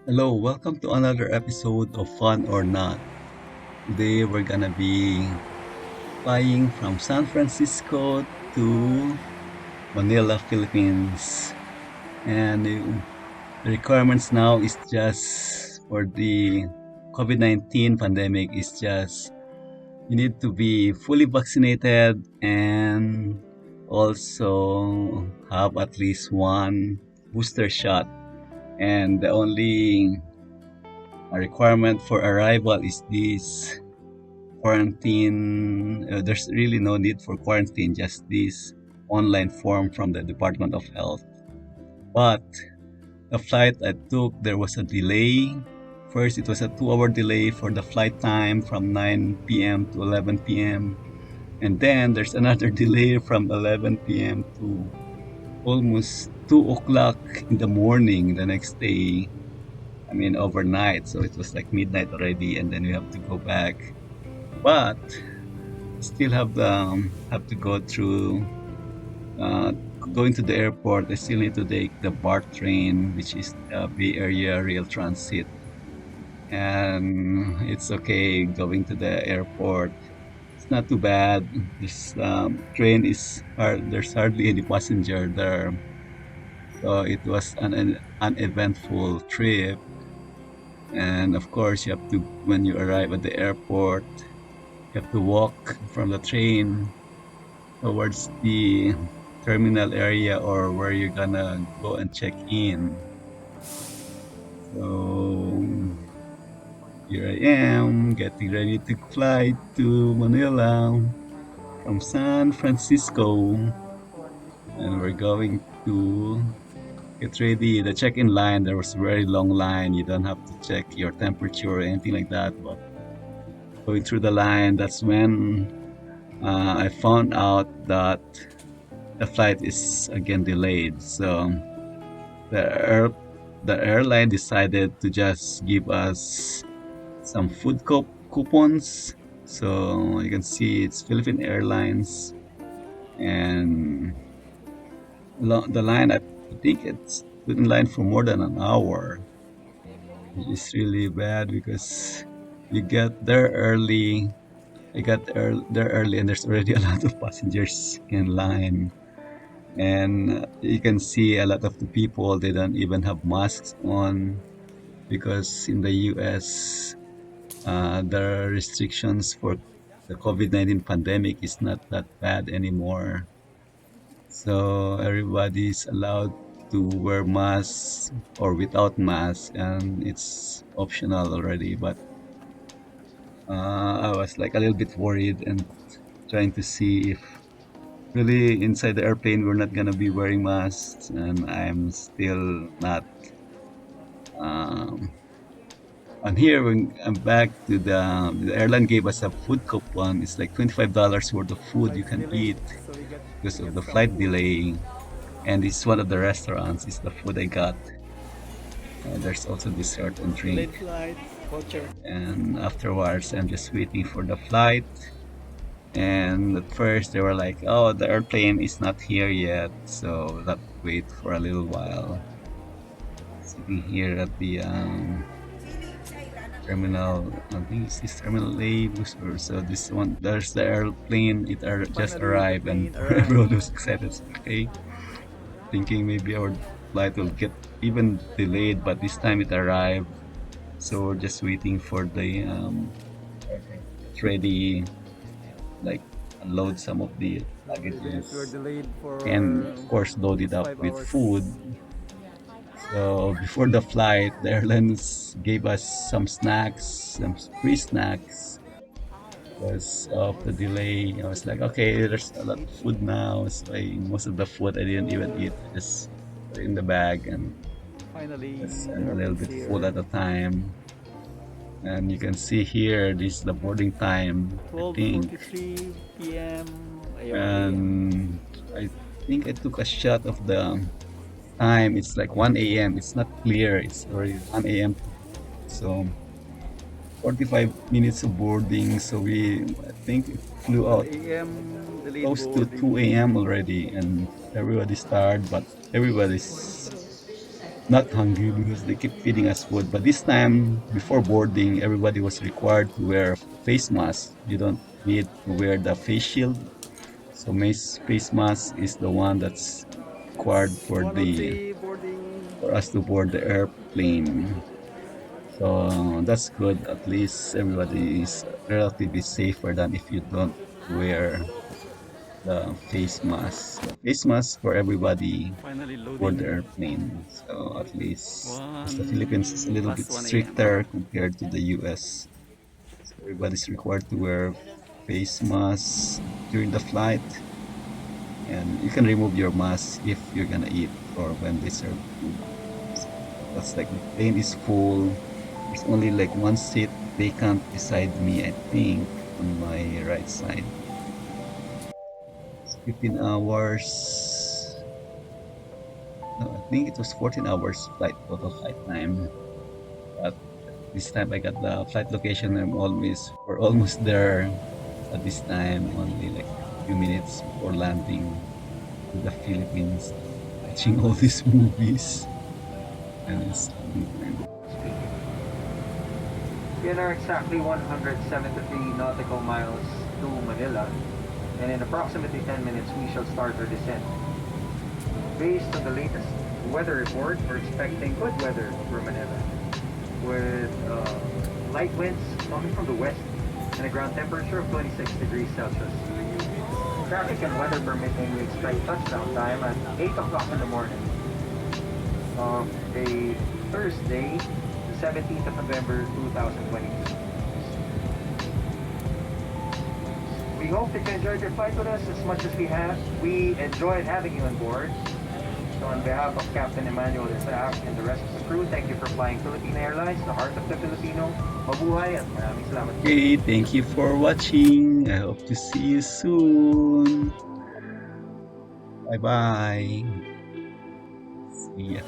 Hello, welcome to another episode of Fun or Not. Today we're gonna be flying from San Francisco to Manila, Philippines. And the requirements now is just for the COVID-19 pandemic is just you need to be fully vaccinated and also have at least one booster shot. And the only requirement for arrival is this quarantine. There's really no need for quarantine, just this online form from the Department of Health. But the flight I took, there was a delay. First, it was a 2 hour delay for the flight time from 9 p.m. to 11 p.m. And then there's another delay from 11 p.m. to almost 2 o'clock in the morning the next day. I mean, overnight. So it was like midnight already, and then we have to go back. But still have to go through uh, going to the airport. I still need to take the BART train, which is the Bay Area Rail Transit, and it's okay going to the airport. It's not too bad. This train is hard. There's hardly any passenger there, so it was an uneventful trip. And of course, you have to when you arrive at the airport, you have to walk from the train towards the terminal area or where you're gonna go and check in. So here I am getting ready to fly to Manila from San Francisco, and we're going to get ready. The check-in line, there was a very long line. You don't have to check your temperature or anything like that, but going through the line, that's when I found out that the flight is again delayed. So the air, the airline decided to just give us some food coupons. So you can see it's Philippine Airlines, and the line I think it's been in line for more than an hour, which is really bad because you get there early. I got there early, and there's already a lot of passengers in line. And you can see a lot of the people, they don't even have masks on because in the US, the restrictions for the COVID-19 pandemic is not that bad anymore. So everybody's allowed to wear masks or without masks, and it's optional already. But I was like a little bit worried and trying to see if really inside the airplane we're not gonna be wearing masks, and I'm still not. Um, and here when I'm back to the airline gave us a food coupon. It's like $25 worth of food you can eat because of the flight delay. And it's one of the restaurants. It's the food I got. There's also dessert and drink. Late flight, voucher. And afterwards, I'm just waiting for the flight. And at first, they were like, "Oh, the airplane is not here yet, so we'll have to wait for a little while." Sitting here at the terminal, I think it's this terminal A booster. So this one, there's the airplane. Just Finally, the arrived, and plane arrived. everyone was excited. So, okay, thinking maybe our flight will get even delayed, but this time it arrived. So we're just waiting for the get ready, like unload some of the Even if you're luggages, delayed for and of course load it almost up five with hours. food. So before the flight, the airlines gave us some snacks, some free snacks because of the delay. I was like, okay, there's a lot of food now. So most of the food I didn't even eat. I just put it in the bag and Finally, just the a little airplane's bit full here. at a time. And you can see here, this is the boarding time, I think. 12:43 p.m. AOA. And I think I took a shot of the time. It's like 1 a.m. It's not clear. It's already 1 a.m. So 45 minutes of boarding. So I think it flew out 1 a.m. delayed close to boarding. 2 a.m. already. And everybody's tired, but everybody's not hungry because they keep feeding us food. But this time, before boarding, everybody was required to wear face mask. You don't need to wear the face shield. So face mask is the one that's required for One of the the boarding. for us to board the airplane. So that's good. At least everybody is relatively safer than if you don't wear the face mask. So face mask for everybody Finally board the loading. airplane. So at least because the Philippines is a 1 little past bit 1 a.m. stricter compared to the US. So everybody's required to wear face masks during the flight, and you can remove your mask if you're gonna eat or when they serve food. So that's like the plane is full. There's only like one seat vacant beside me, I think, on my right side. It's 15 hours. No, I think it was 14 hours flight, total flight time. But this time I got the flight location. We're almost there at this time, only like a few minutes before landing to the Philippines, watching all these movies, and it's having fun. We are exactly 173 nautical miles to Manila, and in approximately 10 minutes we shall start our descent. Based on the latest weather report, we're expecting good weather for Manila, with light winds coming from the west and a ground temperature of 26 degrees Celsius. Traffic and weather permitting, we expect touchdown time at 8 o'clock in the morning of a Thursday, the 17th of November 2022. We hope that you enjoyed your flight with us as much as we have. We enjoyed having you on board. So on behalf of Captain Emmanuel Isaac and the rest of the crew, thank you for flying Philippine Airlines, the heart of the Filipino. Mabuhay at maraming salamat po. Okay, thank you for watching. I hope to see you soon. Bye bye. See ya.